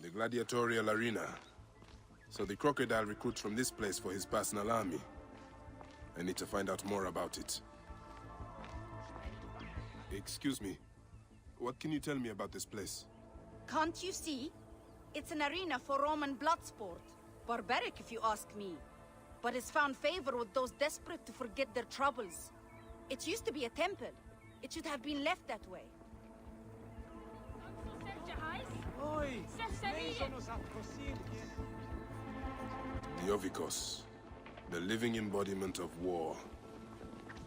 The gladiatorial arena. So the Crocodile recruits from this place for his personal army. I need to find out more about it. Excuse me. What can you tell me about this place? Can't you see? It's an arena for Roman blood sport. Barbaric, if you ask me. But it's found favor with those desperate to forget their troubles. It used to be a temple. It should have been left that way. The Ovikos, the living embodiment of war.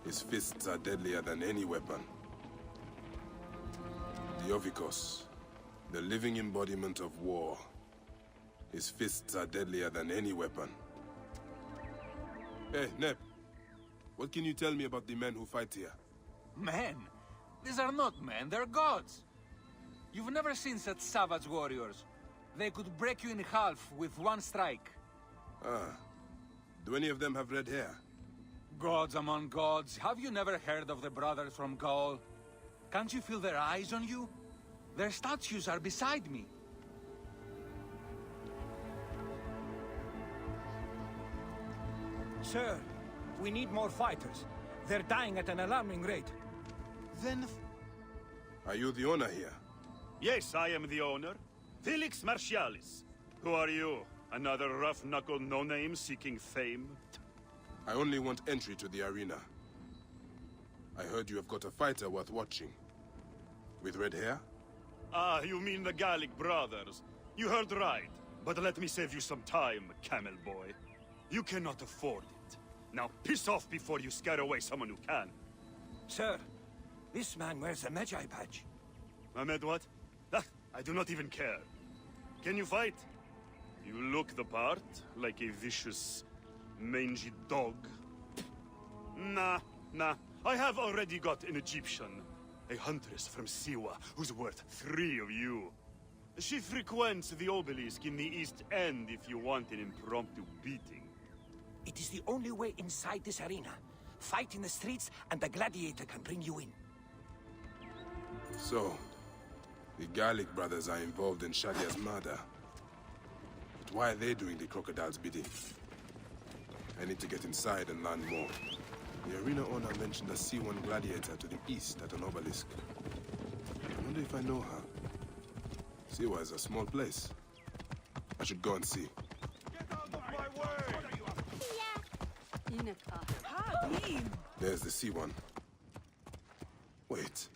His fists are deadlier than any weapon. The Ovikos, the living embodiment of war. His fists are deadlier than any weapon. Hey, Neb. What can you tell me about the men who fight here? Men? These are not men, they're gods. You've never seen such savage warriors. They could break you in half with one strike. Ah. Do any of them have red hair? Gods among gods, have you never heard of the brothers from Gaul? Can't you feel their eyes on you? Their statues are beside me. Sir, we need more fighters. They're dying at an alarming rate. Then... Are you the owner here? Yes, I am the owner. Felix Martialis. Who are you? Another rough-knuckle no-name seeking fame? I only want entry to the arena. I heard you have got a fighter worth watching. With red hair? Ah, you mean the Gallic brothers. You heard right. But let me save you some time, camel boy. You cannot afford it. Now piss off before you scare away someone who can. Sir, this man wears a Magi badge. Ahmed, what? Ah, I do not even care. Can you fight? You look the part, like a vicious, mangy dog. Nah. I have already got an Egyptian. A huntress from Siwa, who's worth 3 of you. She frequents the obelisk in the East End if you want an impromptu beating. It is the only way inside this arena. Fight in the streets, and the gladiator can bring you in. So, the Gallic brothers are involved in Shadia's murder. But why are they doing the Crocodile's bidding? I need to get inside and learn more. The arena owner mentioned a C1 gladiator to the east at an obelisk. I wonder if I know her. Siwa is a small place. I should go and see. Get out of my way! There's the C1. Wait.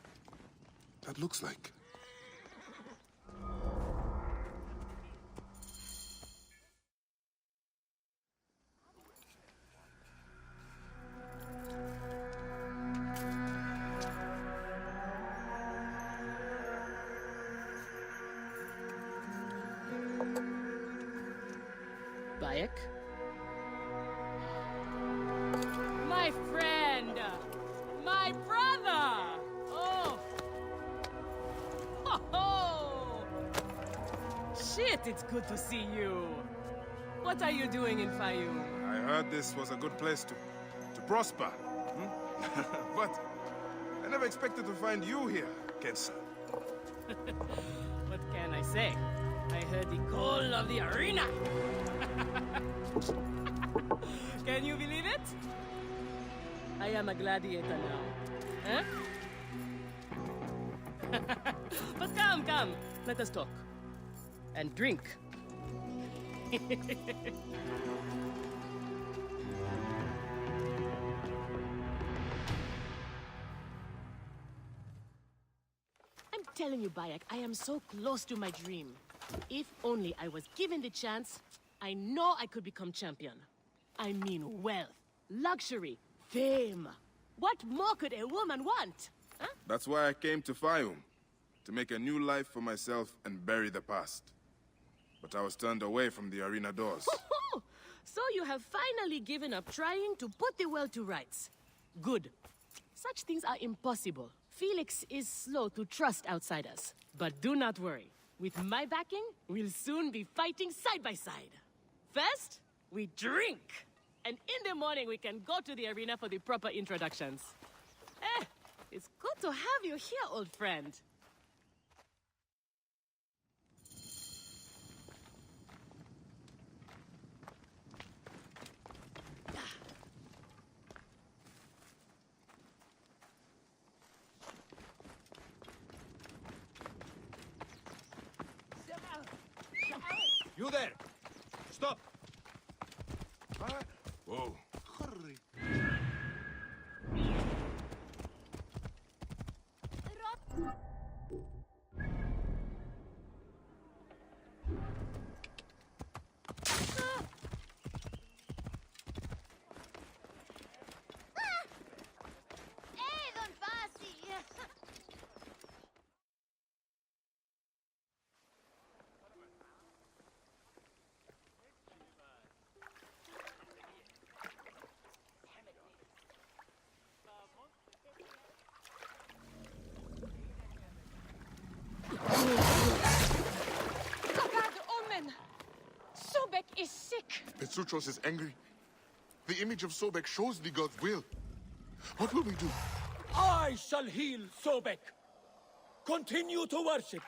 That looks like... Bayek? My friend! My brother! Oh! Ho ho! Shit, it's good to see you. What are you doing in Fayoum? I heard this was a good place to prosper. But I never expected to find you here, Kensa. What can I say? I heard the call of the arena! Can you believe it? I am a gladiator now. Huh? But come, let us talk. And drink. I'm telling you, Bayek, I am so close to my dream. If only I was given the chance, I know I could become champion. I mean wealth, luxury, fame. What more could a woman want? Huh? That's why I came to Fayoum. To make a new life for myself and bury the past. But I was turned away from the arena doors. So you have finally given up trying to put the world to rights. Good. Such things are impossible. Felix is slow to trust outsiders. But do not worry. With my backing, we'll soon be fighting side by side. First, we drink. And in the morning, we can go to the arena for the proper introductions. It's good to have you here, old friend. You there! Stop! Whoa. Don Fasi! Bad omen! Sobek is sick! Petsuchos is angry. The image of Sobek shows the god's will. What will we do? I shall heal Sobek. Continue to worship.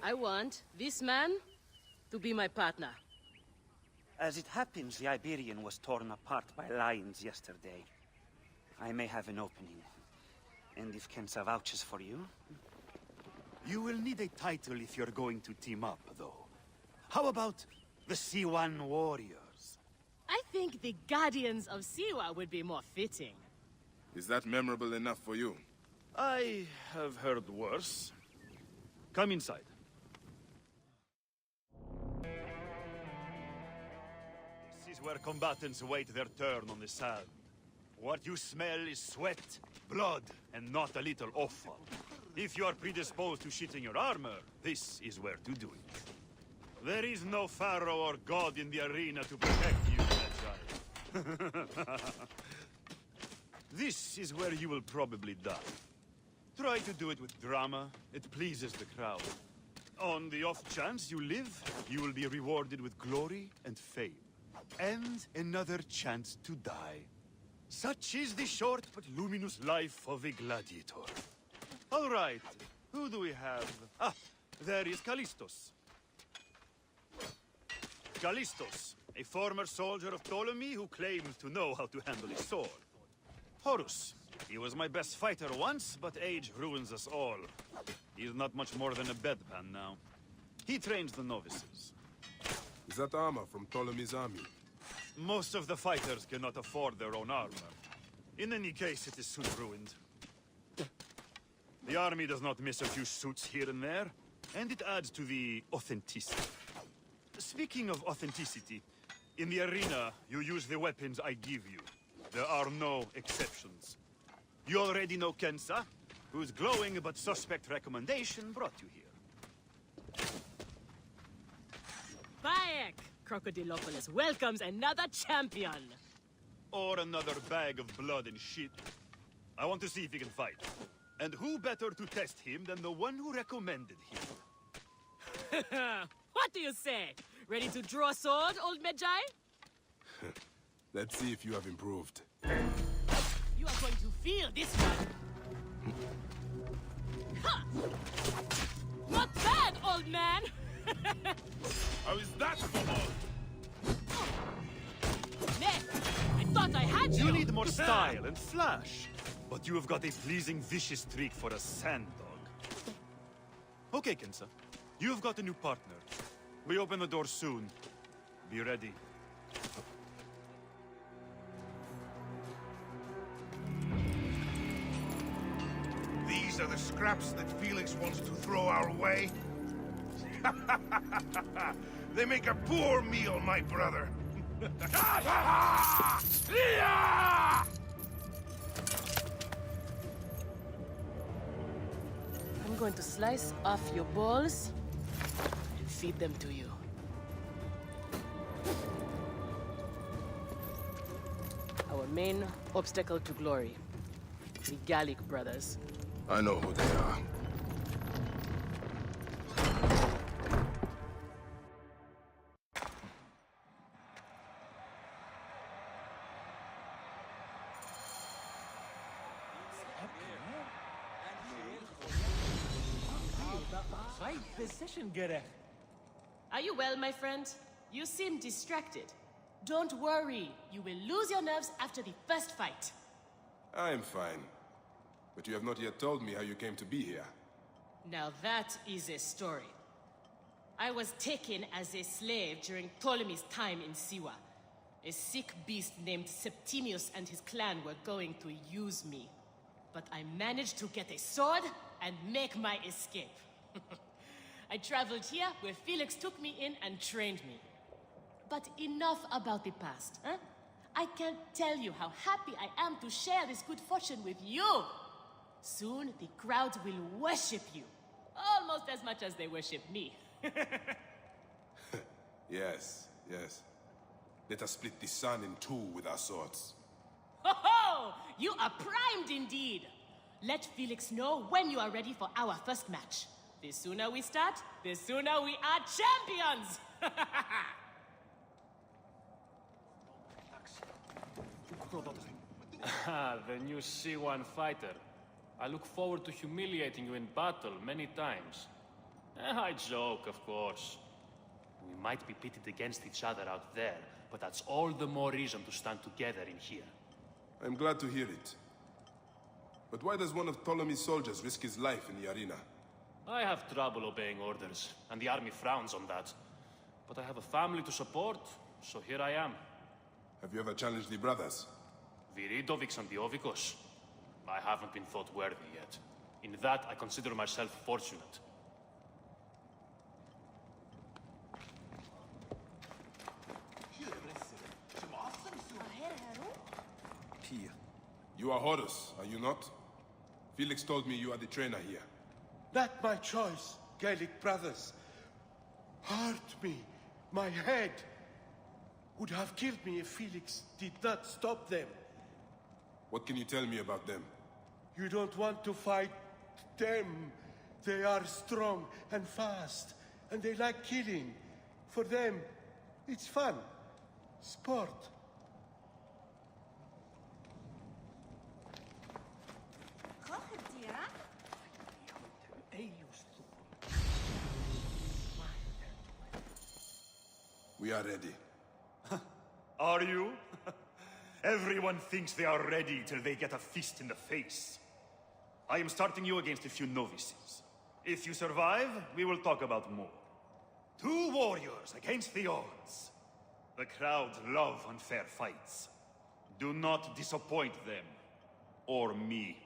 I want this man to be my partner. As it happens, the Iberian was torn apart by lions yesterday. I may have an opening. And if Kensa vouches for you... You will need a title if you're going to team up, though. How about the C1 Warriors? I think the Guardians of Siwa would be more fitting. Is that memorable enough for you? I have heard worse. Come inside. This is where combatants wait their turn on the sand. What you smell is sweat, blood, and not a little offal. If you are predisposed to shitting your armor, this is where to do it. There is no pharaoh or god in the arena to protect you, Magi. This is where you will probably die. Try to do it with drama. It pleases the crowd. On the off chance you live, you will be rewarded with glory and fame. And another chance to die. Such is the short but luminous life of a gladiator. All right, who do we have? Ah, there is Callistos. Callistos, a former soldier of Ptolemy who claims to know how to handle a sword. Horus, he was my best fighter once, but age ruins us all. He's not much more than a bedpan now. He trains the novices. Is that armor from Ptolemy's army? Most of the fighters cannot afford their own armor. In any case, it is soon ruined. The army does not miss a few suits here and there, and it adds to the authenticity. Speaking of authenticity, in the arena, you use the weapons I give you. There are no exceptions. You already know Kensa, whose glowing but suspect recommendation brought you here. Bayek! Crocodilopolis welcomes another champion! Or another bag of blood and shit. I want to see if he can fight. And who better to test him than the one who recommended him? What do you say? Ready to draw a sword, old Magi? Let's see if you have improved. You are going to feel this one. Ha! Not bad, old man! How is that for more? Ned, I thought I had you! You need more style and flash. But you have got a pleasing vicious streak for a sand dog. Okay, Kensa. You have got a new partner. We open the door soon. Be ready. These are the scraps that Felix wants to throw our way? They make a poor meal, my brother. I'm going to slice off your balls and feed them to you. Our main obstacle to glory. The Gallic brothers. I know who they are. My decision, Gerech. Are you well, my friend? You seem distracted. Don't worry. You will lose your nerves after the first fight. I'm fine. But you have not yet told me how you came to be here. Now that is a story. I was taken as a slave during Ptolemy's time in Siwa. A sick beast named Septimius and his clan were going to use me. But I managed to get a sword and make my escape. I traveled here where Felix took me in and trained me. But enough about the past, huh? I can't tell you how happy I am to share this good fortune with you. Soon the crowd will worship you. Almost as much as they worship me. Yes, yes. Let us split the sun in two with our swords. Ho ho! You are primed indeed! Let Felix know when you are ready for our first match. The sooner we start, the sooner we are champions! The new C1 fighter. I look forward to humiliating you in battle many times. I joke, of course. We might be pitted against each other out there, but that's all the more reason to stand together in here. I'm glad to hear it. But why does one of Ptolemy's soldiers risk his life in the arena? I have trouble obeying orders, and the army frowns on that. But I have a family to support, so here I am. Have you ever challenged the brothers? Viridovix and Diovikos? I haven't been thought worthy yet. In that, I consider myself fortunate. You are Horus, are you not? Felix told me you are the trainer here. Not my choice, Gaelic brothers. Hurt me. My head would have killed me if Felix did not stop them. What can you tell me about them? You don't want to fight them. They are strong and fast, and they like killing. For them, it's fun. Sport. We are ready. Are you? Everyone thinks they are ready till they get a fist in the face. I am starting you against a few novices. If you survive, we will talk about more. 2 warriors against the odds. The crowd love unfair fights. Do not disappoint them. Or me.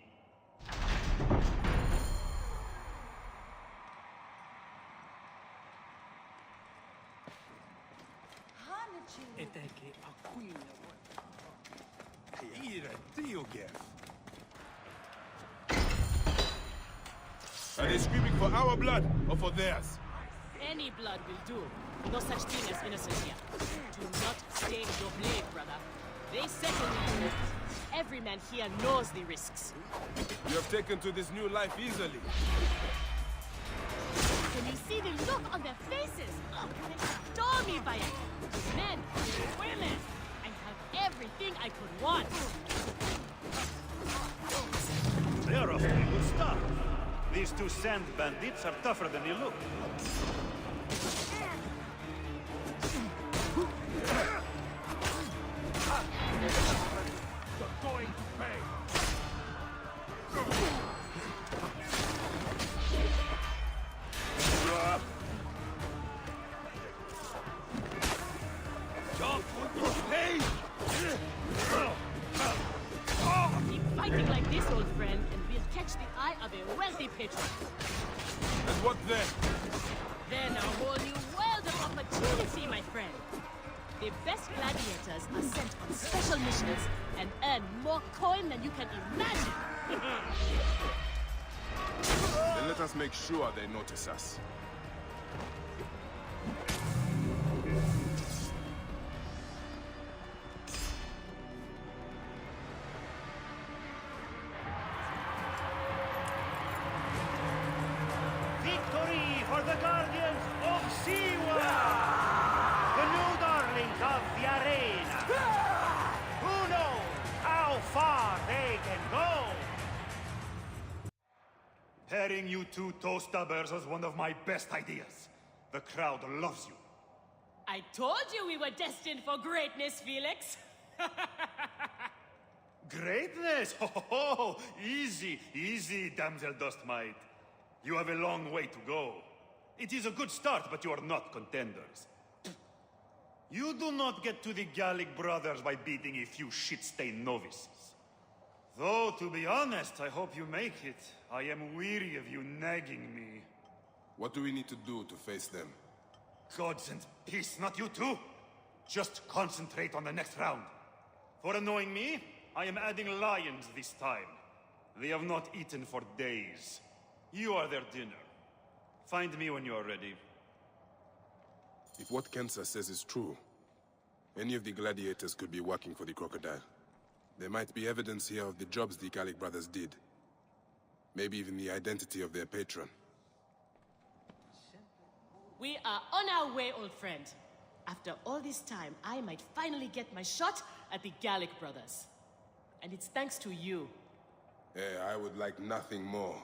Are they screaming for our blood or for theirs? Any blood will do. No such thing as innocent here. Do not stay your blade, brother. They settle the risks. Every man here knows the risks. You have taken to this new life easily. Can you see the look on their faces? Oh, they adore me, Bayek. Men, women. I have everything I could want. They are off to a good start. These 2 sand bandits are tougher than you look. You're going to pay. Keep fighting like this, old friend, and we'll catch the eye of a wealthy patron. And what then? Then a whole new world of opportunity, my friend. The best gladiators are sent on special missions and earn more coin than you can imagine. Then let us make sure they notice us. Victory for the Guardians of Siwa! The new darlings of the arena! Who knows how far they can go? Pairing you two toe-stabbers was one of my best ideas. The crowd loves you. I told you we were destined for greatness, Felix. Greatness? Oh, easy, easy, damsel Dustmite. You have a long way to go. It is a good start, but you are not contenders. You do not get to the Gallic brothers by beating a few shit-stained novices. Though, to be honest, I hope you make it. I am weary of you nagging me. What do we need to do to face them? Gods and peace, not you too. Just concentrate on the next round. For annoying me, I am adding lions this time. They have not eaten for days. You are their dinner. Find me when you are ready. If what Kensa says is true, any of the gladiators could be working for the Crocodile. There might be evidence here of the jobs the Gallic brothers did. Maybe even the identity of their patron. We are on our way, old friend. After all this time, I might finally get my shot at the Gallic brothers. And it's thanks to you. I would like nothing more.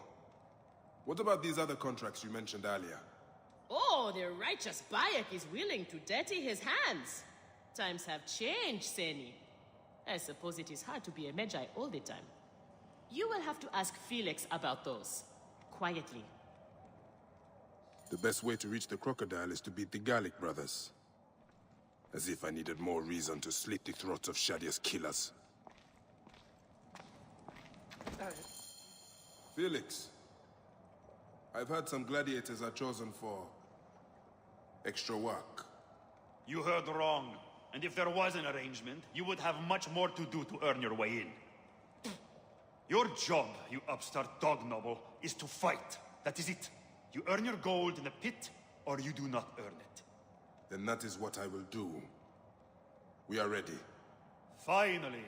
What about these other contracts you mentioned earlier? Oh, the righteous Bayek is willing to dirty his hands. Times have changed, Seni. I suppose it is hard to be a Magi all the time. You will have to ask Felix about those. Quietly. The best way to reach the Crocodile is to beat the Gallic brothers. As if I needed more reason to slit the throats of Shadia's killers. Felix. I've heard some gladiators are chosen for extra work. You heard wrong. And if there was an arrangement, you would have much more to do to earn your way in. Your job, you upstart dog noble, is to fight. That is it. You earn your gold in the pit, or you do not earn it. Then that is what I will do. We are ready. Finally.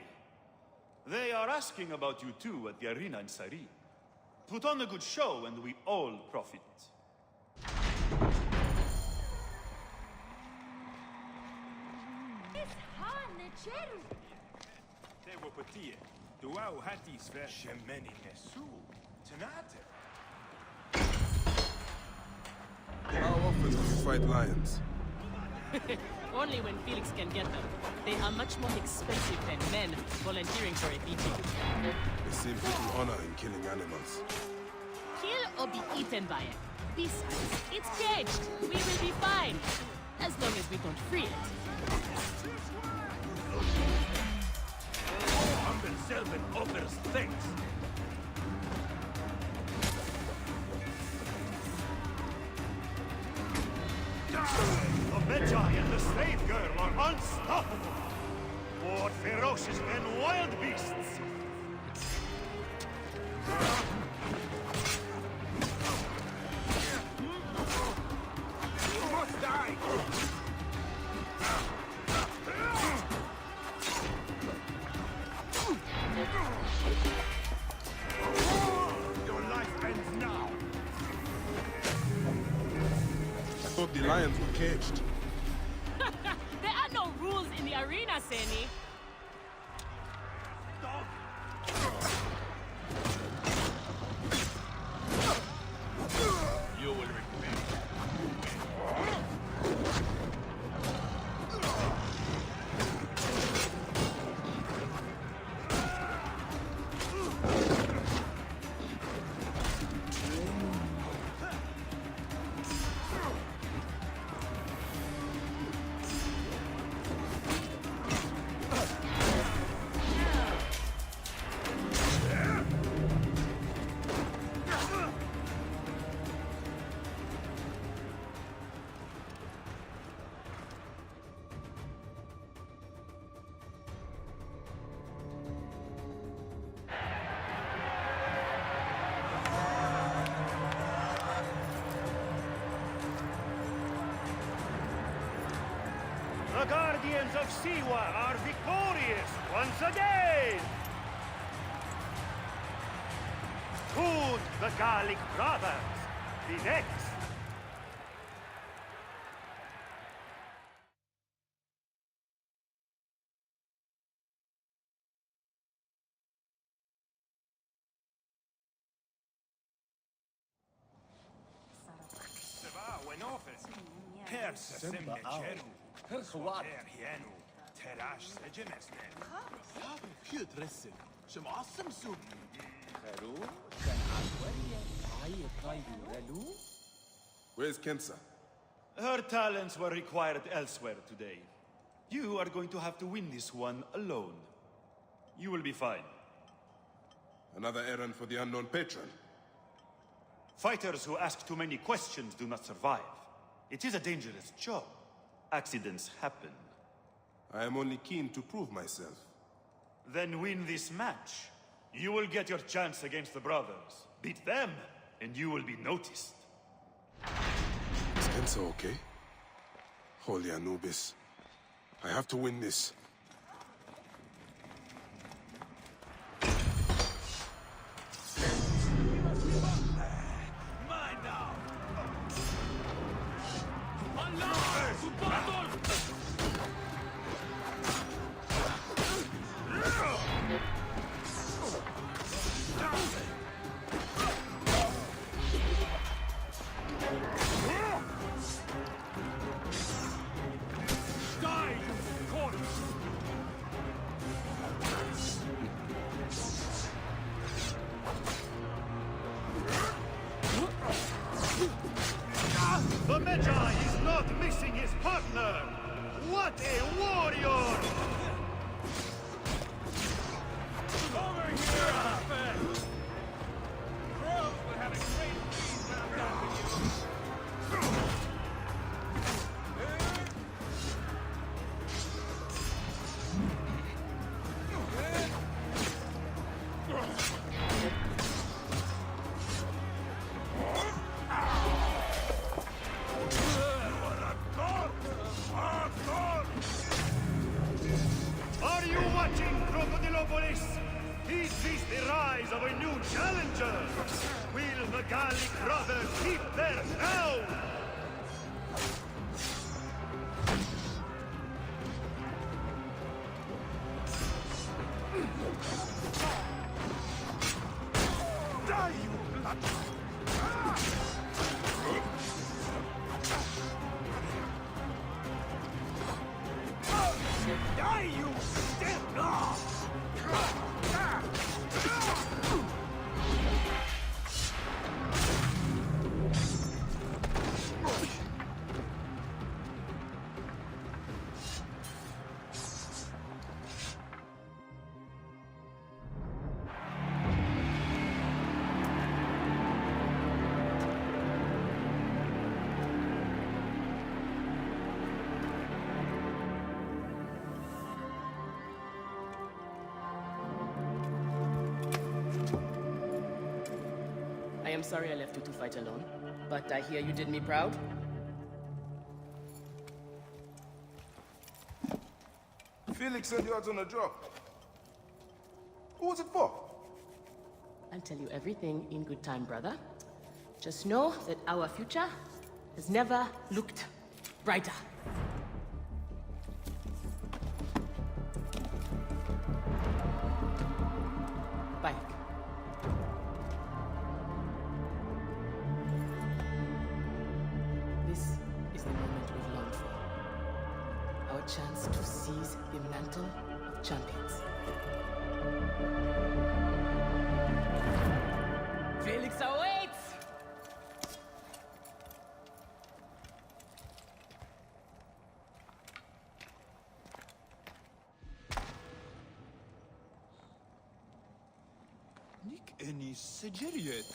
They are asking about you too at the arena in Sari. Put on a good show and we all profit. How often do you fight lions? Only when Felix can get them. They are much more expensive than men volunteering for a beating. They seem little honor in killing animals. Kill or be eaten by it. Besides, it's caged. We will be fine. As long as we don't free it. Humble servant offers thanks. The Magi and the slave girl are unstoppable. More ferocious than wild beasts. You must die. Your life ends now. I thought the lions were caged. There are no rules in the arena, Seni. You will regret. The Guardians of Siwa are victorious once again! Who'd the Gallic brothers be next? Where's Kensa? Her talents were required elsewhere today. You are going to have to win this one alone. You will be fine. Another errand for the unknown patron. Fighters who ask too many questions do not survive. It is a dangerous job. Accidents happen. I am only keen to prove myself. Then win this match. You will get your chance against the brothers. Beat them, and you will be noticed. Is Kensa okay? Holy Anubis. I have to win this. The Magi is not missing his partner! What a warrior! Over here, Fed! Crows would have a great feast when I'm done with Are you watching, Crocodile? Is this the rise of a new challenger? Will the Gallic brothers keep their crown? Die, you blood! Die, you stiff dog! I am sorry I left you to fight alone, but I hear you did me proud. Felix said you had on a job. Who was it for? I'll tell you everything in good time, brother. Just know that our future has never looked brighter. Bye. This is the moment we've longed for. Our chance to seize the mantle of champions. Felix awaits! Nick any Syndicate.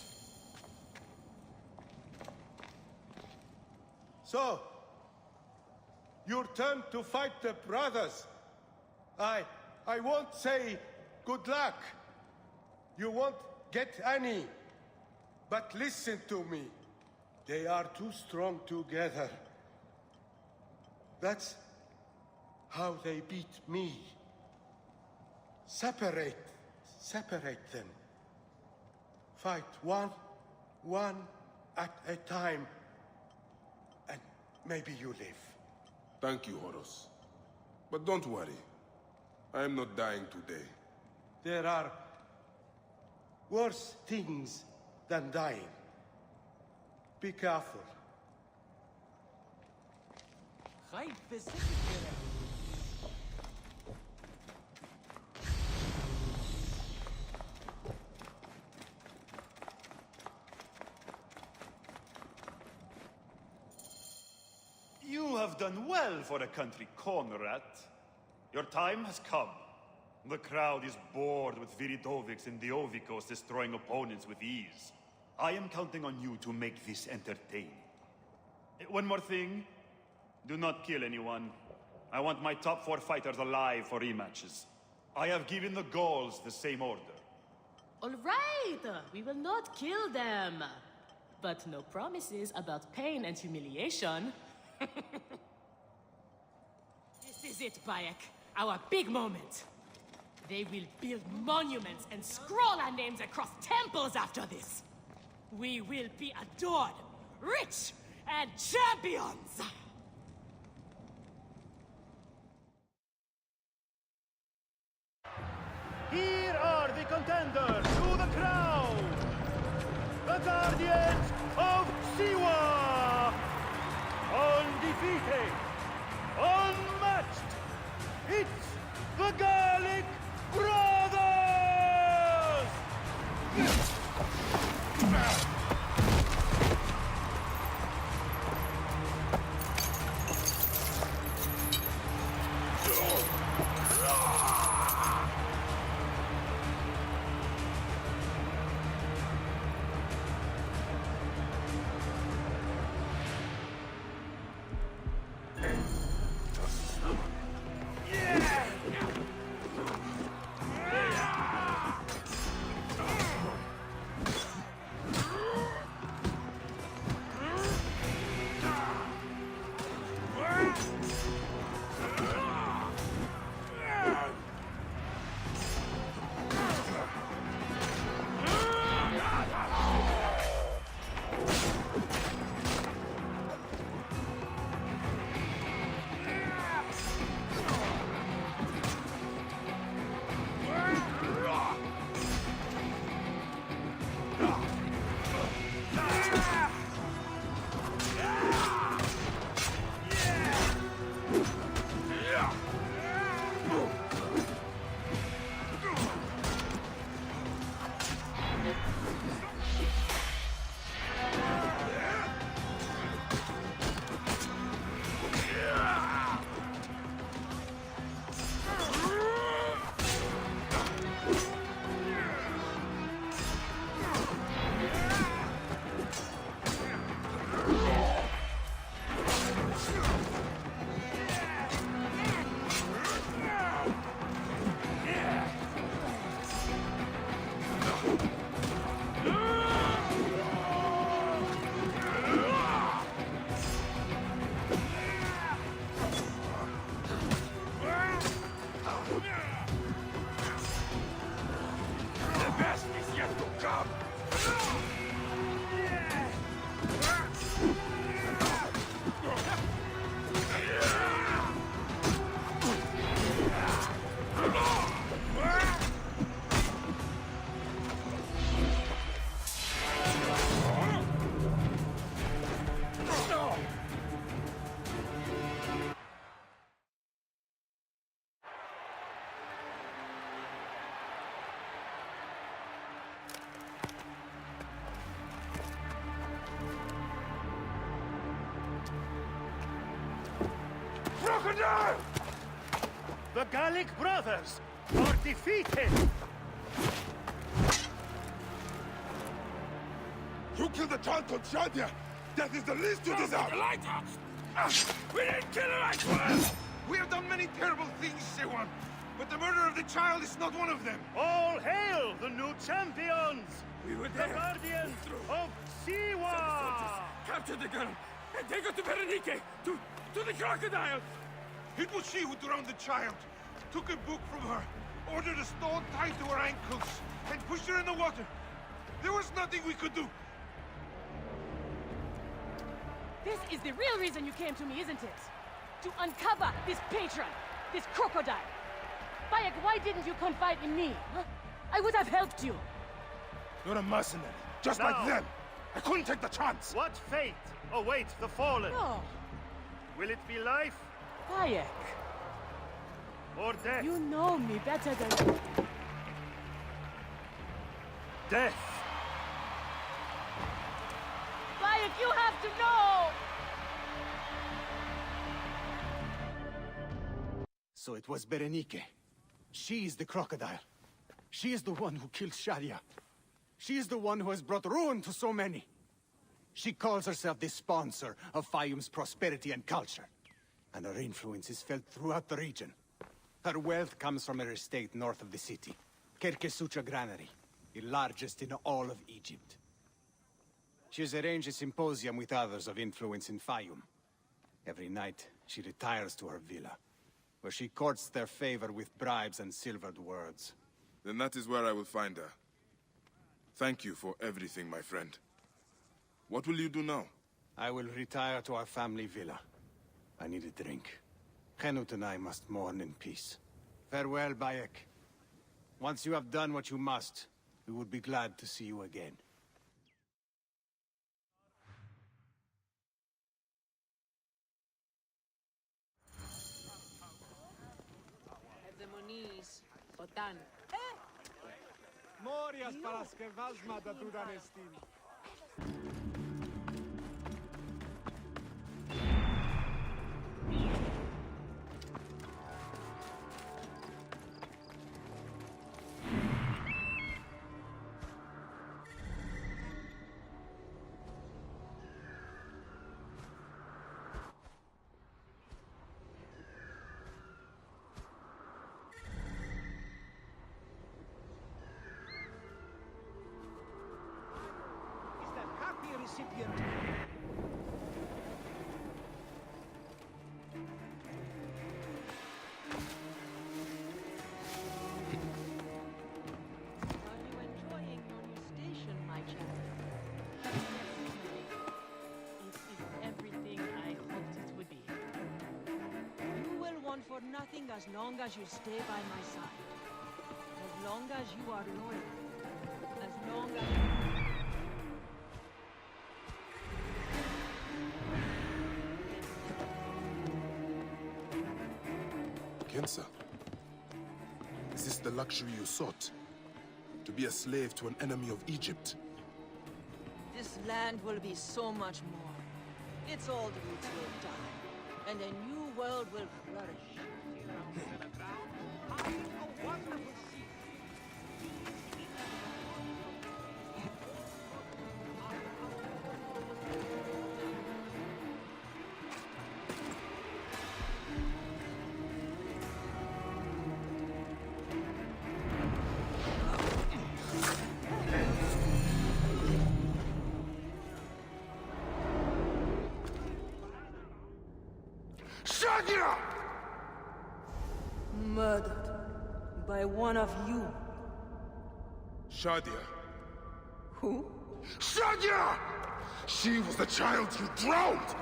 So, your turn to fight the brothers. I won't say good luck. You won't get any. But listen to me. They are too strong together. That's how they beat me. Separate them. Fight one at a time. And maybe you live. Thank you, Horus. But don't worry. I am not dying today. There are worse things than dying. Be careful. fight the Syndicate. You have done well for a country corner rat. Your time has come. The crowd is bored with Viridovics and the Ovikos destroying opponents with ease. I am counting on you to make this entertaining. One more thing. Do not kill anyone. I want my top 4 fighters alive for rematches. I have given the Gauls the same order. All right, we will not kill them. But no promises about pain and humiliation. This is it, Bayek. Our big moment. They will build monuments and scroll our names across temples after this. We will be adored, rich, and champions! Here are the contenders to the crown! The Guardians of Siwa! Undefeated! Unmatched! It's the Gallic Brothers! Crocodile! The Gallic Brothers are defeated! You killed the child called Shadia! That is the least you deserve! The lighthouse! We didn't kill her, I swear! We have done many terrible things, Siwan, but the murder of the child is not one of them! All hail the new champions! We were The there! Guardians of Siwa! Capture the girl and take her to Berenike, to the Crocodile! It was she who drowned the child, took a book from her, ordered a stone tied to her ankles, and pushed her in the water. There was nothing we could do. This is the real reason you came to me, isn't it? To uncover this patron, this crocodile. Bayek, why didn't you confide in me? Huh? I would have helped you. You're a mercenary, just like them! I couldn't take the chance! What fate awaits the fallen? Oh, Will it be life Bayek, or death? you know me better than... Death! Bayek, you have to know! So it was Berenike. She is the Crocodile. She is the one who killed Shadia. She is the one who has brought ruin to so many. She calls herself the sponsor of Fayum's prosperity and culture. And her influence is felt throughout the region. Her wealth comes from her estate north of the city. Kerkesucha Granary, the largest in all of Egypt. She has arranged a symposium with others of influence in Fayum. Every night, she retires to her villa, where she courts their favor with bribes and silvered words. Then that is where I will find her. Thank you for everything, my friend. What will you do now? I will retire to our family villa. I need a drink. Henut and I must mourn in peace. Farewell, Bayek. Once you have done what you must, we would be glad to see you again. Demonies, Otan. Morias para skevazma da Dudanestin. Recipient. Are you enjoying your new station, my child? It is everything I hoped it would be. You will want for nothing as long as you stay by my side. As long as you are loyal. As long as... Kensa, is this the luxury you sought? To be a slave to an enemy of Egypt? This land will be so much more. Its old roots will die, and a new world will flourish. Shadia! Murdered by one of you. Shadia. Who? Shadia! She was the child you drowned!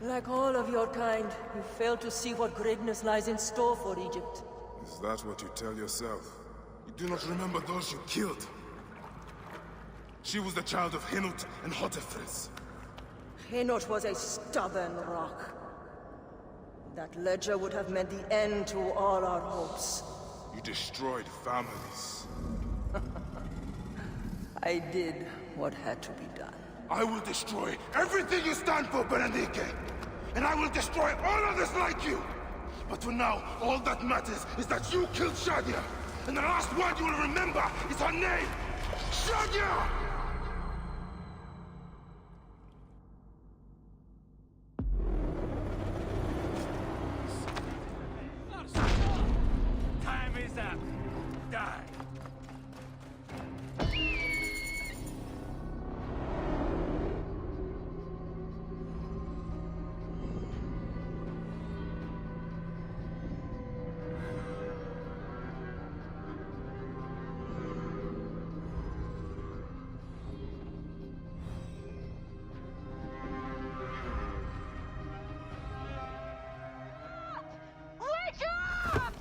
Like all of your kind, you fail to see what greatness lies in store for Egypt. Is that what you tell yourself? You do not remember those you killed. She was the child of Henut and Hotefres. Henot was a stubborn rock. That ledger would have meant the end to all our hopes. You destroyed families. I did what had to be done. I will destroy everything you stand for, Berenike! And I will destroy all others like you! But for now, all that matters is that you killed Shadia! And the last word you will remember is her name! Shadia! Time is up. Die. Wake up!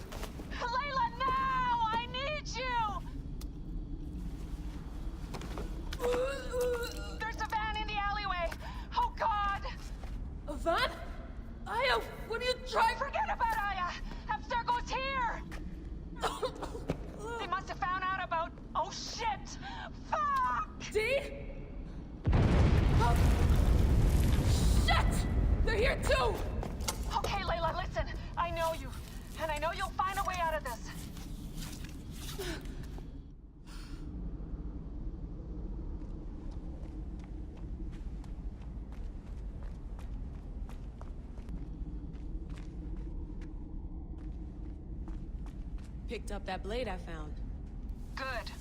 Layla, now! Try. Forget about Aya! Abstergo's here! They must have found out about... Oh, shit! Fuck! D? Oh. Shit! They're here too! Okay, Layla, listen. I know you. And I know you'll find a way out of this. Picked up that blade I found. Good.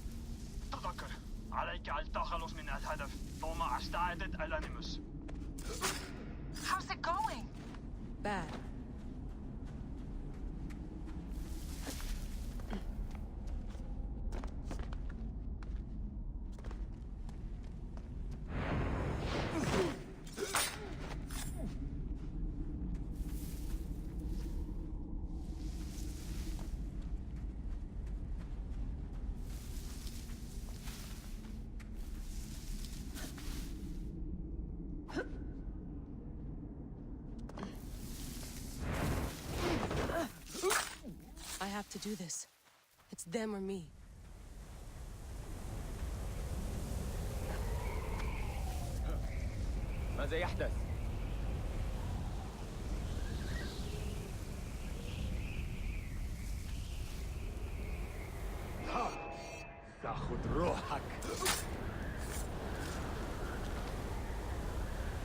تذكر عليك التخلص من الهدف ثم استعدت الانيموس. How's it going? Bad. I have to do this. It's them or me. ماذا يحدث؟ سأخذ روحك.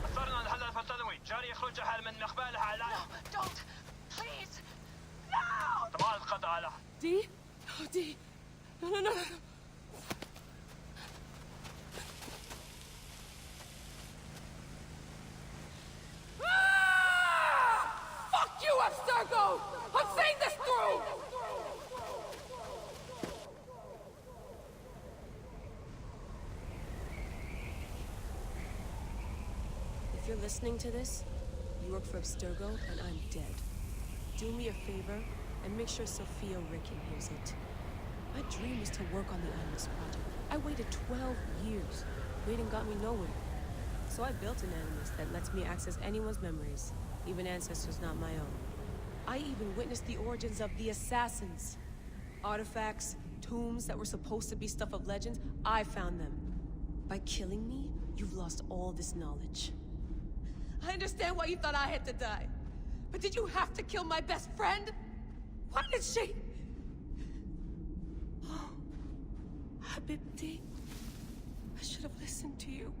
أثرنا الهدف التنوي. جاري إخراجها من مقبالها على... No, don't! Please! No! طبعا القضاء على... D? Oh, D. No, no, no, no. Fuck you, Abstergo! I'm seeing this through! If you're listening to this, you work for Abstergo and I'm dead. Do me a favor and make sure Sophia Ricken hears it. My dream was to work on the Animus project. I waited 12 years. Waiting got me nowhere. So I built an Animus that lets me access anyone's memories, even ancestors not my own. I even witnessed the origins of the Assassins. Artifacts, tombs that were supposed to be stuff of legends, I found them. By killing me, you've lost all this knowledge. I understand why you thought I had to die. But did you have to kill my best friend? Why did she... Oh, Habibti, I should have listened to you.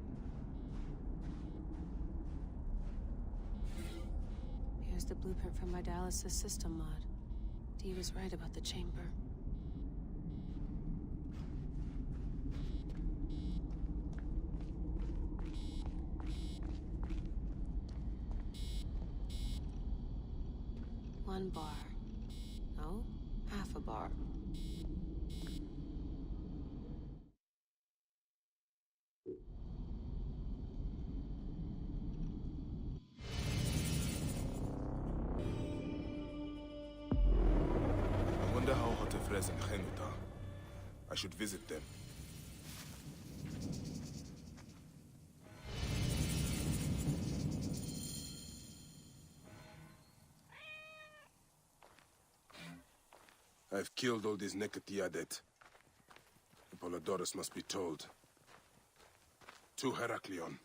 Here's the blueprint for my dialysis system mod. Dee was right about the chamber. One bar. No, half a bar. I wonder how Hotefres and Khenuta are. I should visit them. I've killed all these Nekatiadet. Apollodorus must be told. To Heraklion.